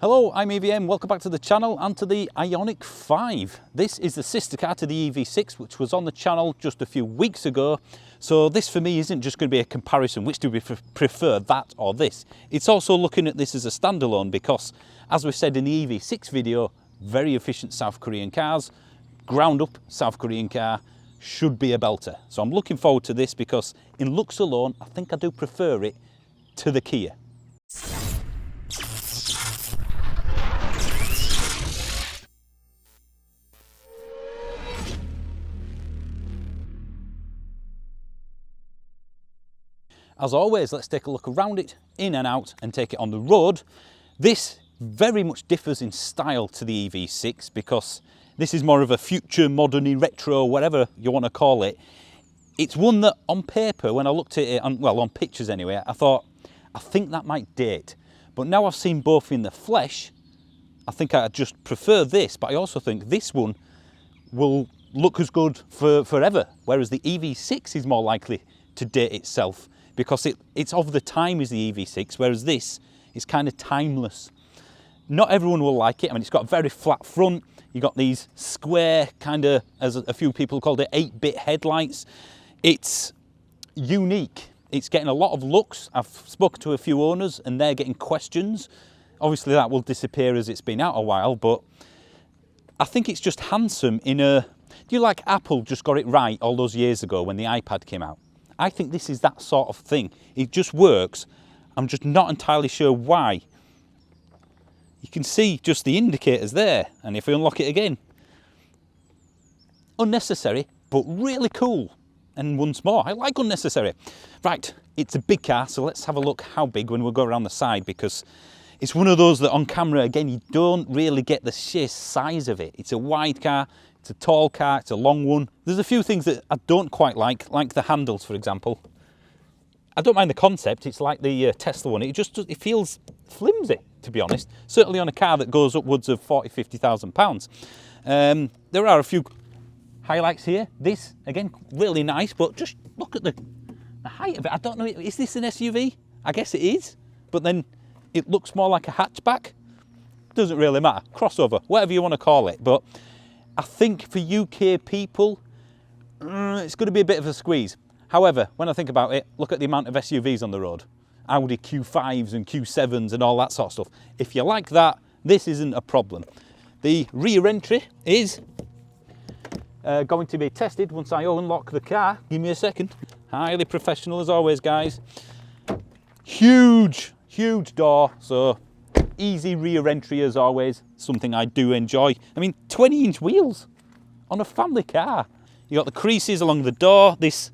Hello, I'm EVM, welcome back to the channel and to the IONIQ 5. This is the sister car to the EV6, which was on the channel just a few weeks ago. So this for me isn't just going to be a comparison, which do we prefer, that or this. It's also looking at this as a standalone because, as we said in the EV6 video, very efficient South Korean cars, ground up South Korean car, should be a belter. So I'm looking forward to this because in looks alone, I think I do prefer it to the Kia. As always, let's take a look around it, in and out, and take it on the road. This very much differs in style to the EV6 because this is more of a future, modern, retro, whatever you want to call it. It's one that on paper, when I looked at it, on pictures anyway, I thought, I think that might date. But now I've seen both in the flesh, I think I just prefer this, but I also think this one will look as good for forever, whereas the EV6 is more likely to date itself, because it's of the time as the EV6, whereas this is kind of timeless. Not everyone will like it. I mean, it's got a very flat front. You've got these square, kind of, as a few people called it, 8-bit headlights. It's unique. It's getting a lot of looks. I've spoken to a few owners and they're getting questions. Obviously that will disappear as it's been out a while, but I think it's just handsome in a... Do you like Apple just got it right all those years ago when the iPad came out? I think this is that sort of thing. It just works. I'm just not entirely sure why. You can see just the indicators there, and if we unlock it again, unnecessary, but really cool. And once more, I like unnecessary. Right, it's a big car, so let's have a look how big when we go around the side, because it's one of those that on camera, again, you don't really get the sheer size of it. It's a wide car. It's a tall car, it's a long one. There's a few things that I don't quite like the handles, for example. I don't mind the concept, it's like the Tesla one. It feels flimsy, to be honest. Certainly on a car that goes upwards of 40,000, 50,000 pounds. There are a few highlights here. This, again, really nice, but just look at the height of it. I don't know, is this an SUV? I guess it is, but then it looks more like a hatchback. Doesn't really matter. Crossover, whatever you want to call it, but I think for UK people, it's going to be a bit of a squeeze. However, when I think about it, look at the amount of SUVs on the road. Audi Q5s and Q7s and all that sort of stuff. If you like that, this isn't a problem. The rear entry is going to be tested once I unlock the car. Give me a second. Highly professional as always, guys. Huge, huge door, so easy rear entry as always, something I do enjoy. I mean, 20-inch wheels on a family car. You got the creases along the door. This,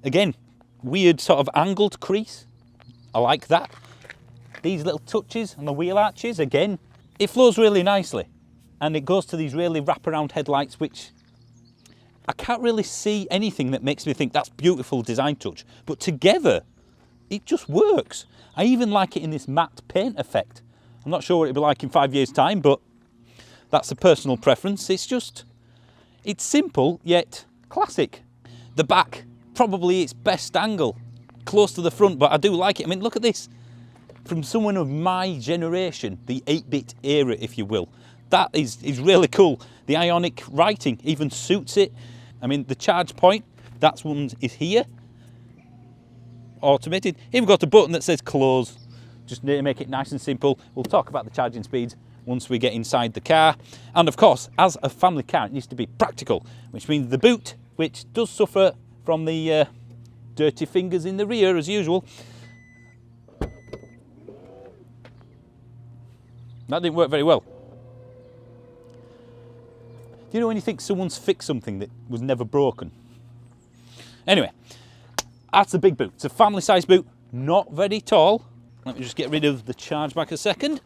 again, weird sort of angled crease. I like that. These little touches on the wheel arches, again, it flows really nicely. And it goes to these really wraparound headlights, which I can't really see anything that makes me think that's beautiful design touch. But together, it just works. I even like it in this matte paint effect. I'm not sure what it'll be like in 5 years' time, but that's a personal preference. It's simple, yet classic. The back, probably its best angle, close to the front, but I do like it. I mean, look at this. From someone of my generation, the 8-bit era, if you will, that is really cool. The IONIQ writing even suits it. I mean, the charge point, that one is here. Automated. Even got a button that says close. Just to make it nice and simple. We'll talk about the charging speeds once we get inside the car. And of course, as a family car, it needs to be practical, which means the boot, which does suffer from the dirty fingers in the rear as usual. That didn't work very well. Do you know when you think someone's fixed something that was never broken? Anyway, that's a big boot. It's a family size boot, not very tall. Let me just get rid of the charge back a second.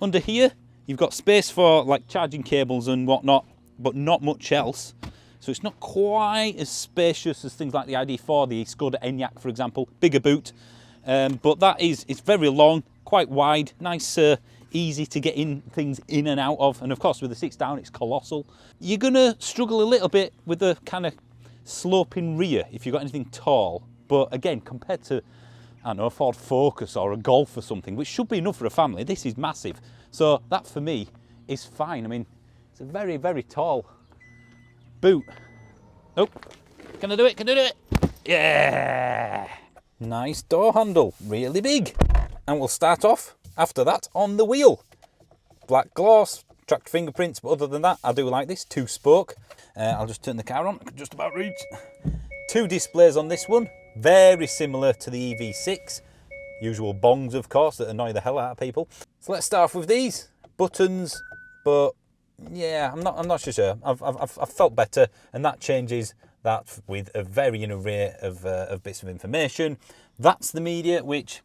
Under here, you've got space for like charging cables and whatnot, but not much else. So it's not quite as spacious as things like the ID4, the Skoda Enyaq, for example. Bigger boot, but it's very long, quite wide, nice, easy to get things in and out of. And of course, with the seats down, it's colossal. You're gonna struggle a little bit with the kind of sloping rear if you've got anything tall. But again, compared to I don't know, a Ford Focus or a Golf or something, which should be enough for a family. This is massive. So that for me is fine. I mean, it's a very, very tall boot. Oh, can I do it? Can I do it? Yeah! Nice door handle, really big. And we'll start off after that on the wheel. Black gloss, tracked fingerprints, but other than that, I do like this, 2-spoke. I'll just turn the car on, I can just about reach. 2 displays on this one, very similar to the EV6. Usual bongs, of course, that annoy the hell out of people. So let's start off with these buttons, but yeah, I'm not so sure. I've felt better, and that changes that with a varying array of bits of information. That's the media, which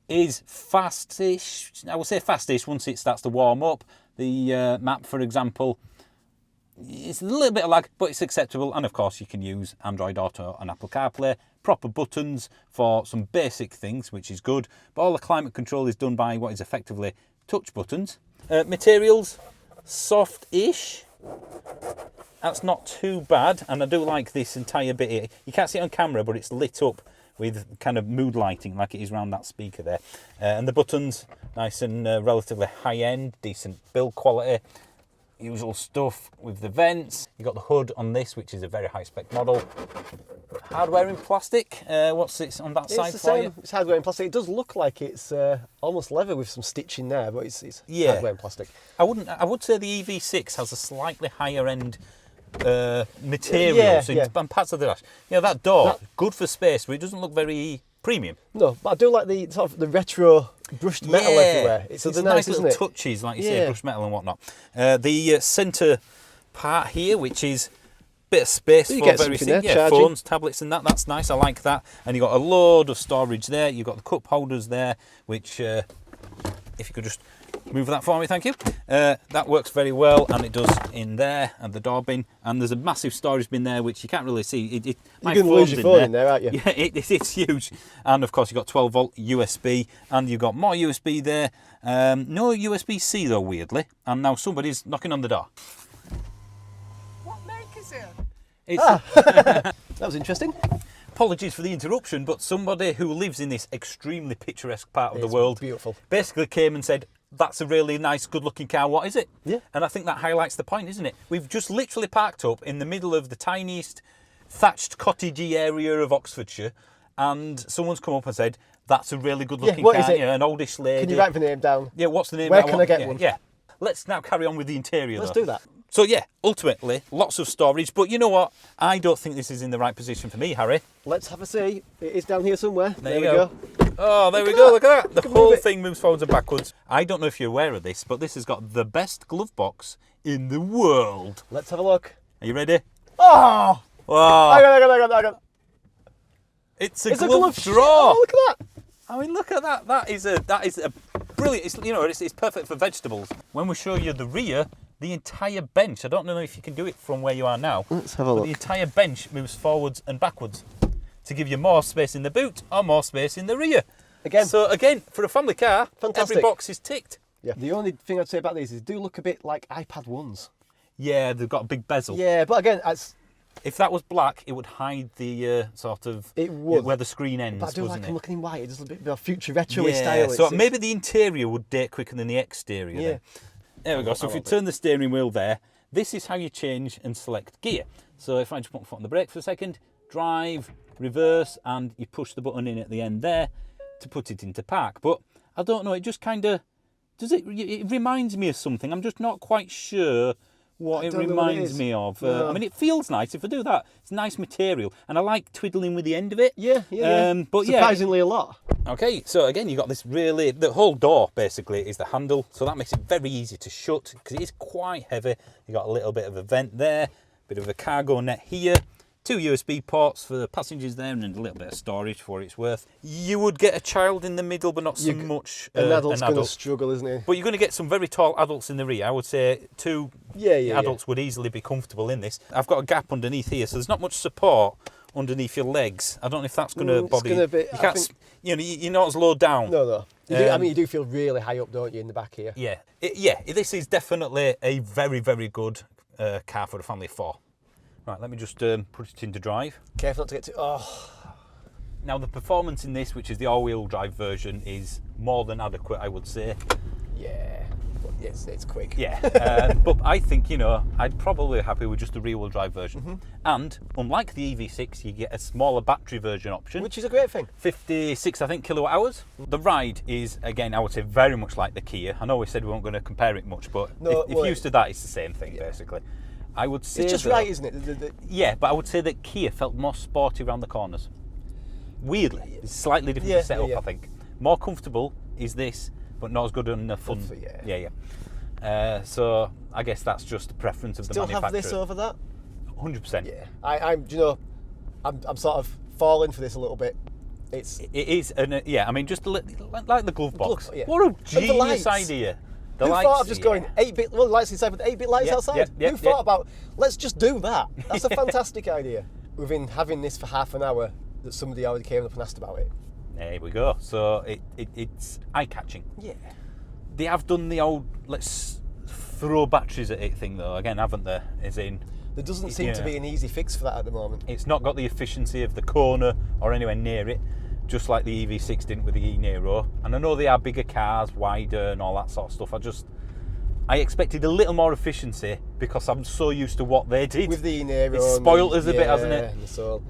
is fast-ish. I will say fast-ish once it starts to warm up. The map, for example, it's a little bit of lag, but it's acceptable. And of course, you can use Android Auto and Apple CarPlay. Proper buttons for some basic things, which is good. But all the climate control is done by what is effectively touch buttons. Materials, soft-ish. That's not too bad, and I do like this entire bit here. You can't see it on camera, but it's lit up with kind of mood lighting like it is around that speaker there. And the buttons, nice and relatively high-end, decent build quality. Usual stuff with the vents. You've got the hood on this, which is a very high-spec model. Hardware in plastic. What's it on that side for you? It's hardware in plastic. It does look like it's almost leather with some stitching there, but it's hardware in plastic. I would say the EV6 has a slightly higher end materials and parts of the dash. You know, that door, good for space, but it doesn't look very premium. No, but I do like the sort of the retro brushed metal everywhere. It's nice little touches, like you say, brushed metal and whatnot. The centre part here, which is a bit of space for various things. Yeah, phones, tablets and that. That's nice. I like that. And you've got a load of storage there. You've got the cup holders there, which if you could just move that for me, thank you. That works very well, and it does in there, and the door bin, and there's a massive storage bin there, which you can't really see. You can lose your phone in there, aren't you? Yeah, it's huge. And of course, you've got 12-volt USB, and you've got more USB there. No USB-C though, weirdly. And now somebody's knocking on the door. What make is it? That was interesting. Apologies for the interruption, but somebody who lives in this extremely picturesque part of the world beautiful. Basically came and said, that's a really nice, good-looking car, what is it? Yeah. And I think that highlights the point, isn't it? We've just literally parked up in the middle of the tiniest thatched cottagey area of Oxfordshire, and someone's come up and said, that's a really good-looking car. Is it? Yeah, an oldish lady. Can you write the name down? Yeah, what's the name? Where can I get one? Yeah. Let's now carry on with the interior, Let's do that. So yeah, ultimately, lots of storage, but you know what? I don't think this is in the right position for me, Harry. Let's have a see. It is down here somewhere. There we go. Oh, there we go, look at that. The whole thing moves forwards and backwards. I don't know if you're aware of this, but this has got the best glove box in the world. Let's have a look. Are you ready? Oh! Wow. I got. It's a glove drawer. Oh, look at that. I mean, look at that. That is a brilliant. It's perfect for vegetables. When we show you the rear, the entire bench. I don't know if you can do it from where you are now. Let's have a look. The entire bench moves forwards and backwards to give you more space in the boot or more space in the rear. So again, for a family car, fantastic. Every box is ticked. Yeah. The only thing I'd say about these is they do look a bit like iPad 1s. Yeah, they've got a big bezel. Yeah, but again, if that was black, it would hide the where the screen ends. But I do like them looking in white. It does a bit more future retro style. So maybe the interior would date quicker than the exterior. Yeah. Then. There we go. So if you turn the steering wheel there, this is how you change and select gear. So if I just put my foot on the brake for a second, drive, reverse, and you push the button in at the end there to put it into park. But I don't know, it just kind of, it reminds me of something. I'm just not quite sure what it reminds me of. No. I mean, it feels nice if I do that. It's nice material, and I like twiddling with the end of it. Yeah. But surprisingly a lot. Okay, so again, you've got this the whole door basically is the handle, so that makes it very easy to shut because it is quite heavy. You've got a little bit of a vent there, bit of a cargo net here, 2 USB ports for the passengers there, and a little bit of storage for what it's worth. You would get a child in the middle, but not so much an adult's going to struggle, isn't he? But you're going to get some very tall adults in the rear. I would say 2 adults would easily be comfortable in this. I've got a gap underneath here, so there's not much support underneath your legs. I don't know if that's going to bother you. You can't, you're not as low down. No. You do feel really high up, don't you, in the back here? Yeah. This is definitely a very, very good car for a family of 4. Right, let me just put it into drive. Careful not to get too... Oh. Now the performance in this, which is the all-wheel drive version, is more than adequate, I would say. Yeah, but it's quick. Yeah, but I think, you know, I'd probably be happy with just the rear-wheel drive version. And unlike the EV6, you get a smaller battery version option. Which is a great thing. 56, I think, kilowatt hours. The ride is, again, I would say very much like the Kia. I know we said we weren't going to compare it much, but if you're used to that, it's the same thing, basically. I would say it's just right, isn't it? Yeah, but I would say that Kia felt more sporty around the corners. Weirdly, it's slightly different setup, I think. More comfortable is this, but not as good on the fun. So I guess that's just the preference of the manufacturer. Still have this over that? 100%. Yeah, I'm sort of falling for this a little bit. It is, I mean, just like the glove box. Yeah. What a genius idea. Who thought of just going 8-bit, well, lights inside with 8-bit lights outside? Who thought about, let's just do that? That's a fantastic idea. Within having this for half an hour, that somebody already came up and asked about it. There we go. So it's eye-catching. Yeah. They have done the old, let's throw batteries at it thing, though, again, haven't they? As in, there doesn't seem to be an easy fix for that at the moment. It's not got the efficiency of the Kona or anywhere near it, just like the EV6 didn't with the e-Niro. And I know they are bigger cars, wider and all that sort of stuff. I expected a little more efficiency because I'm so used to what they did. With the e-Niro. It's spoiled us a bit, hasn't it? And the Soul.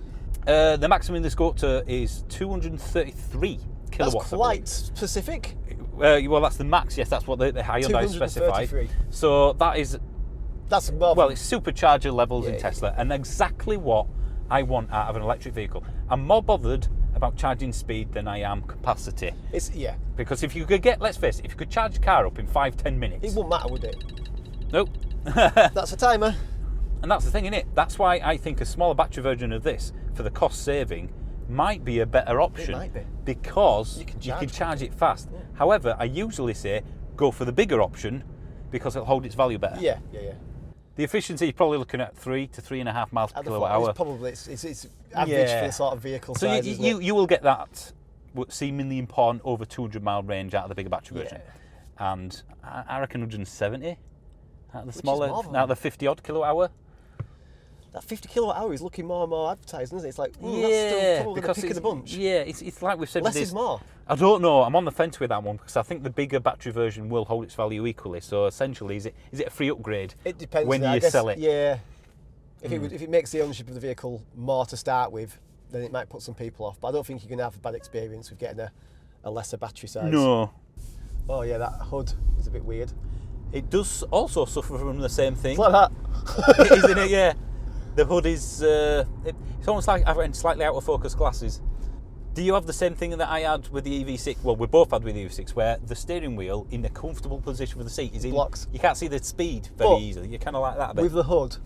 The maximum this go up to is 233 kilowatts. That's quite specific. Well, that's the max, yes, that's what the Hyundai specified. So that's well, it's supercharger levels in Tesla, and exactly what I want out of an electric vehicle. I'm more bothered about charging speed than I am capacity. Because if you could get, let's face it, if you could charge a car up in 5-10 minutes, it wouldn't matter, would it? Nope. That's a timer. And that's the thing, isn't it? That's why I think a smaller battery version of this, for the cost saving, might be a better option. It might be. Because you can charge it fast. Yeah. However, I usually say go for the bigger option because it'll hold its value better. Yeah. The efficiency, you're probably looking at 3 to 3.5 miles per kilowatt hour. It's average for the sort of vehicle size. So you will get that seemingly important over 200 mile range out of the bigger battery version. And I reckon 170 out of the smaller, out of the 50 odd kilowatt hour. That 50 kilowatt hour is looking more and more advertising, isn't it? It's like, that's still probably the pick of the bunch. Yeah, it's like we've said. Less is more. I don't know. I'm on the fence with that one because I think the bigger battery version will hold its value equally. So essentially, is it a free upgrade? It depends when you sell it. Yeah. If it makes the ownership of the vehicle more to start with, then it might put some people off. But I don't think you're going to have a bad experience with getting a lesser battery size. No. Oh yeah, that hood is a bit weird. It does also suffer from the same thing. It's like that. Isn't it? Yeah. The hood is, it's almost like I've got slightly out of focus glasses. Do you have the same thing that I had with the EV6? Well, we both had with the EV6, where the steering wheel in a comfortable position for the seat is in. Blocks. You can't see the speed very easily. You're kind of like that a bit. With the hood.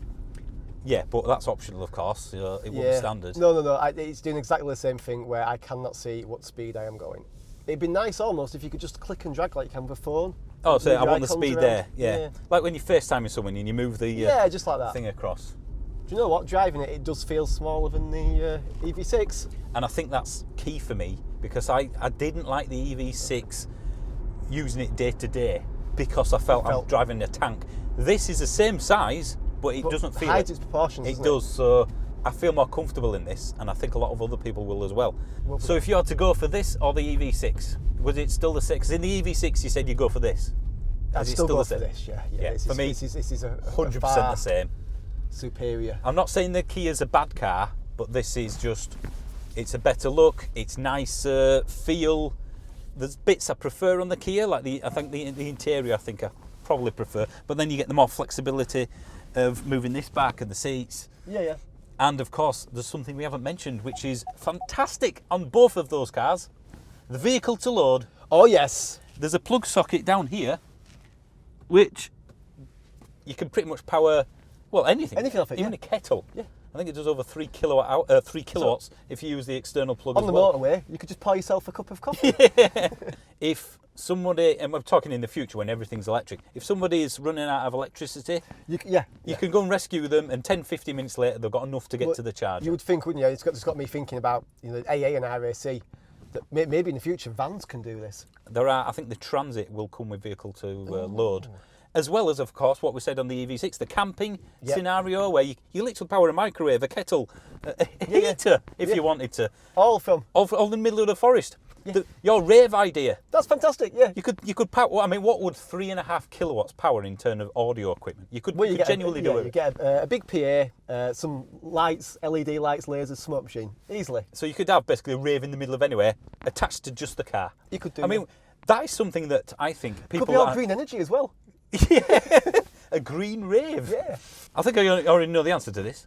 Yeah, but that's optional, of course. So it won't be standard. No. It's doing exactly the same thing where I cannot see what speed I am going. It'd be nice almost if you could just click and drag like you can with a phone. Oh, so I want the speed there. Yeah. Like when you're FaceTiming someone and you move the just like that thing across. Do you know what? Driving it does feel smaller than the EV6. And I think that's key for me because I didn't like the EV6 using it day to day because I felt I'm driving a tank. This is the same size, but it doesn't feel hides its proportions. It does. So I feel more comfortable in this, and I think a lot of other people will as well. So if you had to go for this or the EV6, was it still the same? Because in the EV6 you said you go for this. I'd still go for this. Yeah. For me, this is a 100% the same. Superior. I'm not saying the Kia's a bad car, but this is just, it's a better look, it's nicer feel. There's bits I prefer on the Kia, like I think the interior I think I probably prefer, but then you get the more flexibility of moving this back and the seats. Yeah. And of course, there's something we haven't mentioned, which is fantastic on both of those cars. The vehicle to load. Oh yes. There's a plug socket down here, which you can pretty much power. Well, anything off it, even a kettle. Yeah, I think it does over 3 kilowatts if you use the external plug. On the motorway, you could just pour yourself a cup of coffee. Yeah. If somebody, and we're talking in the future when everything's electric, if somebody is running out of electricity, you can go and rescue them, and 10-15 minutes later they've got enough to get to the charger. You would think, wouldn't you? It's got me thinking about AA and RAC. that maybe in the future vans can do this. There are, I think the Transit will come with vehicle to load. As well as, of course, what we said on the EV6, the camping scenario where you literally power a microwave, a kettle, a heater if you wanted to. All in the middle of the forest. Yeah. Your rave idea. That's fantastic, yeah. You could power, I mean, what would 3.5 kilowatts power in terms of audio equipment? You could genuinely do it. You get a big PA, some lights, LED lights, lasers, smoke machine, easily. So you could have basically a rave in the middle of anywhere attached to just the car. You could do I mean, that is something that I think people... Could be all green energy as well. Yeah, a green rave. Yeah. I think I already know the answer to this.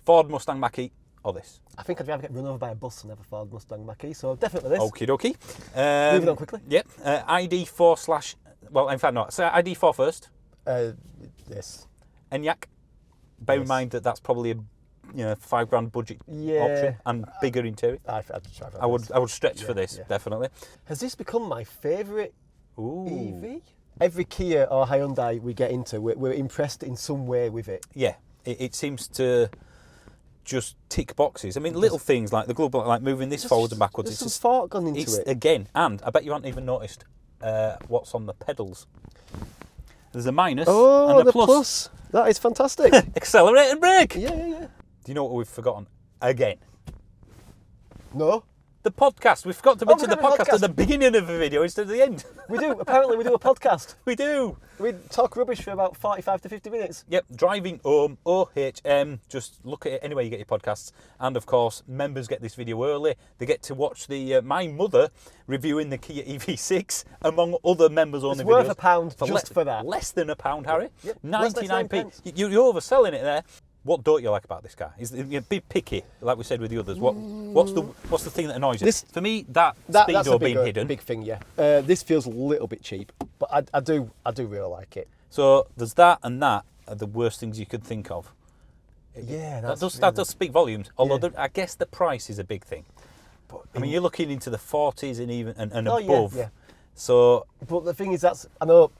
Ford Mustang Mach-E or this? I think I'd rather get run over by a bus than have a Ford Mustang Mach-E, so definitely this. Okie dokie. Moving on quickly. Yep. ID4 / well, in fact, no. So ID4 first. This. ENIAC. Bear in mind that that's probably a £5,000 budget option and bigger interior. I would stretch for this, definitely. Has this become my favourite Ooh. EV? Every Kia or Hyundai we get into, we're impressed in some way with it. Yeah, it seems to just tick boxes. I mean, little things like the global, like moving this forwards and backwards. There's some thought gone into it. Again, and I bet you haven't even noticed what's on the pedals. There's a minus and a plus. That is fantastic. Accelerate and brake. Yeah. Do you know what we've forgotten again? No. The podcast. We forgot to mention the podcast at the beginning of the video instead of the end. We do. Apparently, we do a podcast. We do. We talk rubbish for about 45 to 50 minutes. Yep. Driving Home, OHM. Just look at it anywhere you get your podcasts. And of course, members get this video early. They get to watch the my mother reviewing the Kia EV6 among other members-only videos. It's worth £1 just for that. Less than £1, Harry. Yep. 99p. You're overselling it there. What don't you like about this car? Is be picky, like we said with the others. What's the thing that annoys you? For me, that's speedo being hidden. Big thing, yeah. This feels a little bit cheap, but I do really like it. So there's that, and that are the worst things you could think of. Yeah, that does speak volumes. Although I guess the price is a big thing. But I mean, you're looking into the 40s and even and above. Yeah. So, but the thing is, I know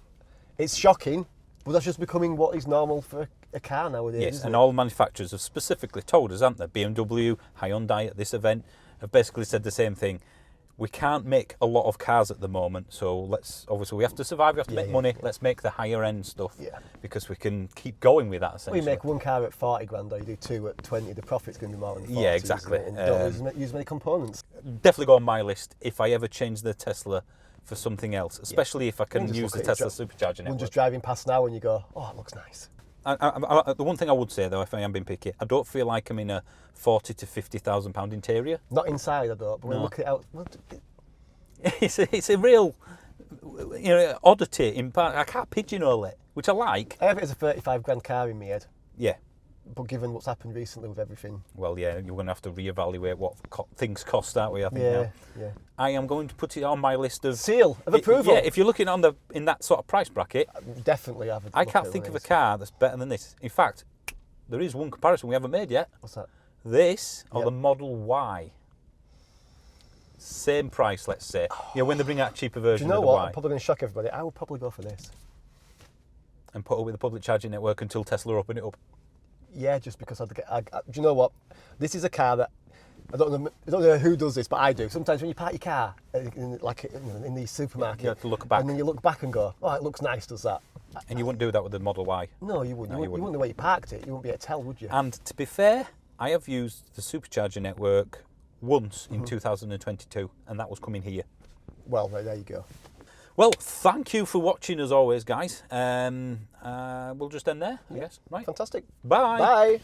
it's shocking, but that's just becoming what is normal for a car nowadays. Yes, and all manufacturers have specifically told us, haven't they? BMW, Hyundai at this event have basically said the same thing. We can't make a lot of cars at the moment, so obviously we have to survive, we have to make money. Let's make the higher end stuff because we can keep going with that essentially. Well, you make one car at 40 grand or you do two at 20, the profit's going to be more than 40. Yeah, exactly. And don't use many components. Definitely go on my list if I ever change the Tesla for something else, especially if I can use the Tesla supercharger network. One just driving past now and you go, oh, it looks nice. The one thing I would say though, if I am being picky, I don't feel like I'm in a £40,000 to £50,000 interior. Not inside, I don't. But when I look at it out, it's a real, oddity. In part, I can't pigeonhole it, which I like. I have it as a 35 grand car in my head. Yeah. But given what's happened recently with everything, well, yeah, you're going to have to reevaluate what things cost, aren't we? I think now. Yeah. I am going to put it on my list of seal of approval. Yeah, if you're looking in that sort of price bracket, definitely have. I can't think of a car that's better than this. In fact, there is one comparison we haven't made yet. What's that? This or the Model Y. Same price, let's say. When they bring out a cheaper version Do you know of the what? Y. I'm probably going to shock everybody. I would probably go for this. And put it with the public charging network until Tesla open it up. Yeah, just because do you know what? This is a car that I don't know who does this, but I do. Sometimes when you park your car in the supermarket, you have to look back, and then you look back and go, "Oh, it looks nice, does that?" And you wouldn't do that with the Model Y. No, you wouldn't. You wouldn't know where you parked it. You wouldn't be able to tell, would you? And to be fair, I have used the supercharger network once in 2022, and that was coming here. Well, there you go. Well, thank you for watching as always, guys. We'll just end there, I guess. Right. Fantastic. Bye. Bye.